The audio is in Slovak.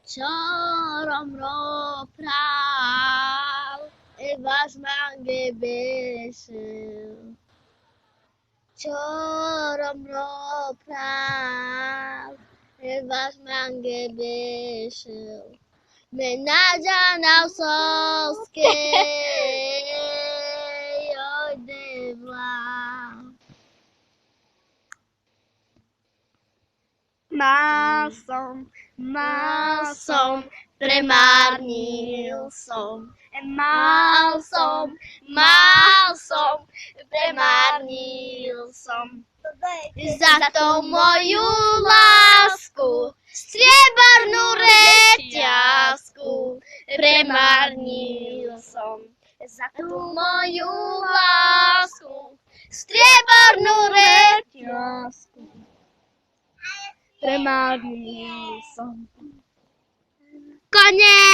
Čoromroprál, was man gebesel. Čoromroprál, was man gebesel. Menadja na soske, odevla. Mal som, premárnil som. Mal som, premárnil som. Za to moju lásku, striebornú reťazku, premárnil som. Za tú moju lásku, striebornú reťazku, premárnil som. Koniec!